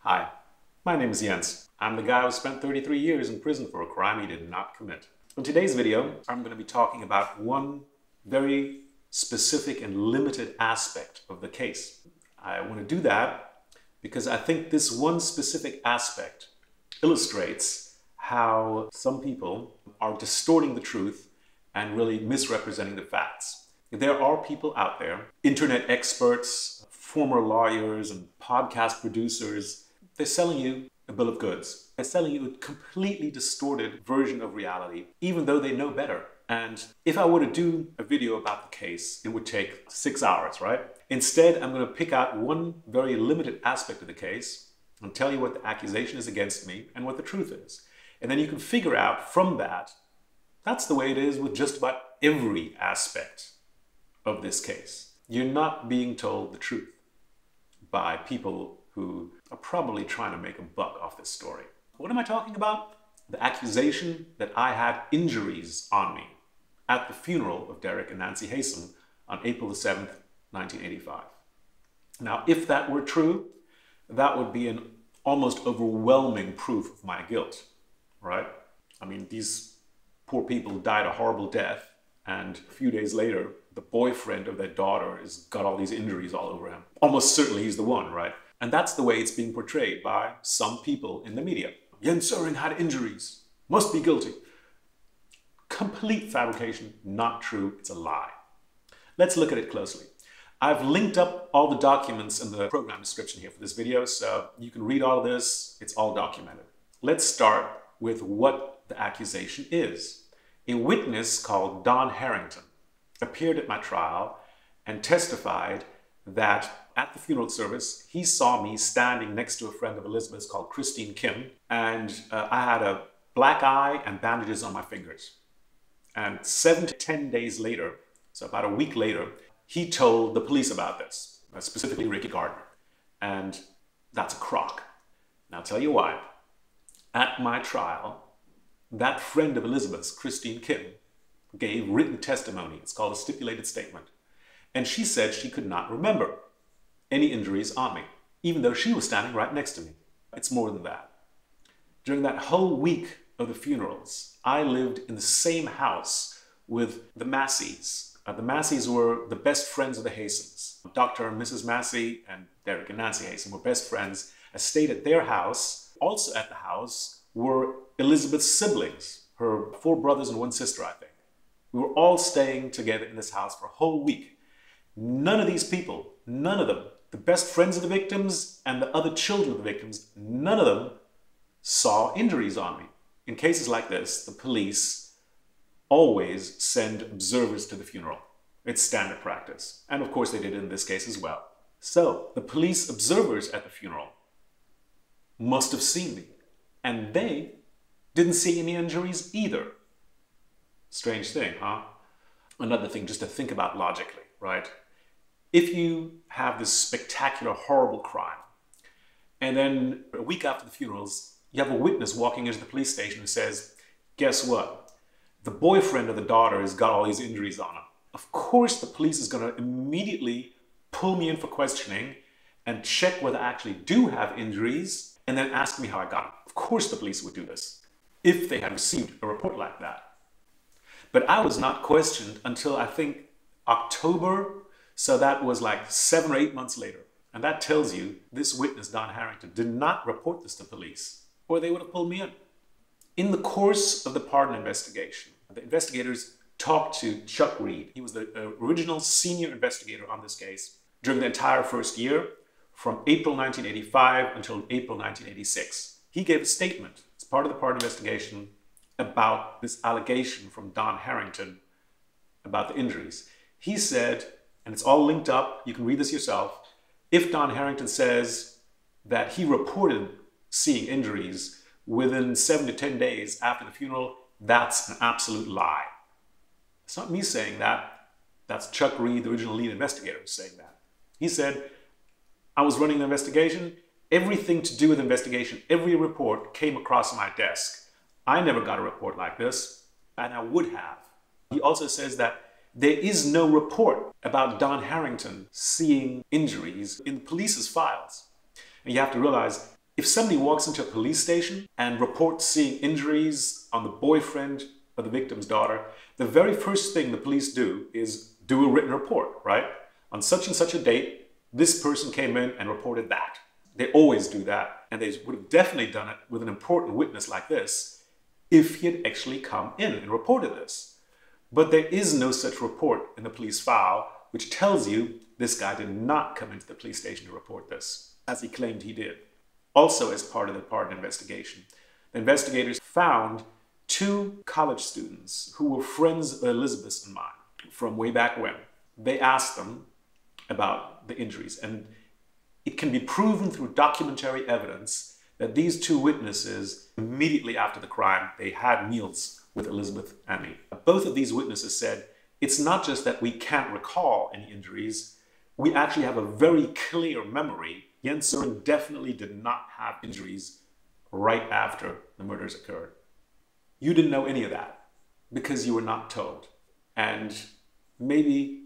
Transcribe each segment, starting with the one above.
Hi, my name is Jens. I'm the guy who spent 33 years in prison for a crime he did not commit. In today's video, I'm going to be talking about one very specific and limited aspect of the case. I want to do that because I think this one specific aspect illustrates how some people are distorting the truth and really misrepresenting the facts. There are people out there, internet experts, former lawyers and podcast producers, they're selling you a bill of goods. They're selling you a completely distorted version of reality, even though they know better. And if I were to do a video about the case, it would take 6 hours, right? Instead, I'm going to pick out one very limited aspect of the case and tell you what the accusation is against me and what the truth is. And then you can figure out from that, that's the way it is with just about every aspect of this case. You're not being told the truth by people who are probably trying to make a buck off this story. What am I talking about? The accusation that I had injuries on me at the funeral of Derek and Nancy Haysom on April the 7th, 1985. Now, if that were true, that would be an almost overwhelming proof of my guilt, right? I mean, these poor people died a horrible death, and a few days later, the boyfriend of their daughter has got all these injuries all over him. Almost certainly he's the one, right? And that's the way it's being portrayed by some people in the media. Jens Soering had injuries, must be guilty. Complete fabrication, not true, it's a lie. Let's look at it closely. I've linked up all the documents in the program description here for this video, so you can read all of this, it's all documented. Let's start with what the accusation is. A witness called Don Harrington appeared at my trial and testified that at the funeral service, he saw me standing next to a friend of Elizabeth's called Christine Kim, and I had a black eye and bandages on my fingers. And 7 to 10 days later, so about a week later, he told the police about this, specifically Ricky Gardner. And that's a crock. And I'll tell you why. At my trial, that friend of Elizabeth's, Christine Kim, gave written testimony. It's called a stipulated statement. And she said she could not remember any injuries on me, even though she was standing right next to me. It's more than that. During that whole week of the funerals, I lived in the same house with the Masseys. The Masseys were the best friends of the Haysoms. Dr. and Mrs. Massey and Derek and Nancy Haysom were best friends. I stayed at their house. Also at the house were Elizabeth's siblings, her 4 brothers and 1 sister, I think. We were all staying together in this house for a whole week. None of these people, none of them, the best friends of the victims and the other children of the victims, none of them saw injuries on me. In cases like this, the police always send observers to the funeral. It's standard practice. And of course they did it in this case as well. So the police observers at the funeral must have seen me. And they didn't see any injuries either. Strange thing, huh? Another thing just to think about logically, right? If you have this spectacular, horrible crime, and then a week after the funerals, you have a witness walking into the police station who says, guess what? The boyfriend of the daughter has got all these injuries on him. Of course, the police is going to immediately pull me in for questioning and check whether I actually do have injuries and then ask me how I got them. Of course, the police would do this if they had received a report like that. But I was not questioned until I think October. So that was like 7 or 8 months later. And that tells you this witness, Don Harrington, did not report this to police, or they would have pulled me in. In the course of the pardon investigation, the investigators talked to Chuck Reed. He was the original senior investigator on this case during the entire first year, from April 1985 until April 1986. He gave a statement as part of the pardon investigation about this allegation from Don Harrington about the injuries. He said, and it's all linked up, you can read this yourself, if Don Harrington says that he reported seeing injuries within 7 to 10 days after the funeral, that's an absolute lie. It's not me saying that. That's Chuck Reed, the original lead investigator, who's saying that. He said, I was running the investigation. Everything to do with the investigation, every report came across my desk. I never got a report like this, and I would have. He also says that there is no report about Don Harrington seeing injuries in the police's files. And you have to realize If somebody walks into a police station and reports seeing injuries on the boyfriend of the victim's daughter, the very first thing the police do is do a written report, right? On such and such a date, this person came in and reported that. They always do that, and they would have definitely done it with an important witness like this if he had actually come in and reported this. But there is no such report in the police file, which tells you this guy did not come into the police station to report this, as he claimed he did. Also, as part of the Pardon investigation, the investigators found 2 college students who were friends of Elizabeth's and mine from way back when. They asked them about the injuries, and it can be proven through documentary evidence that these 2 witnesses, immediately after the crime, they had meals with Elizabeth and me. Both of these witnesses said, it's not just that we can't recall any injuries, we actually have a very clear memory. Jens Soering definitely did not have injuries right after the murders occurred. You didn't know any of that because you were not told. And maybe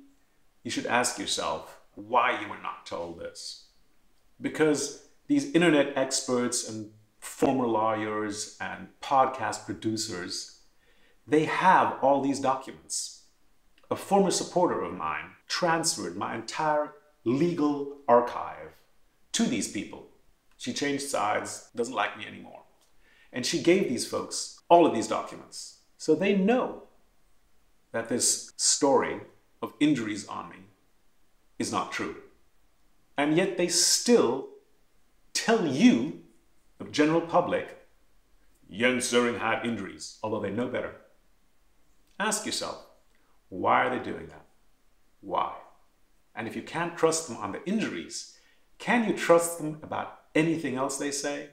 you should ask yourself why you were not told this. Because these internet experts and former lawyers and podcast producers, they have all these documents. A former supporter of mine transferred my entire legal archive to these people. She changed sides, doesn't like me anymore. And she gave these folks all of these documents. So they know that this story of injuries on me is not true. And yet they still tell you, the general public, Jens Soering had injuries, although they know better. Ask yourself, why are they doing that? Why? And if you can't trust them on the injuries, can you trust them about anything else they say?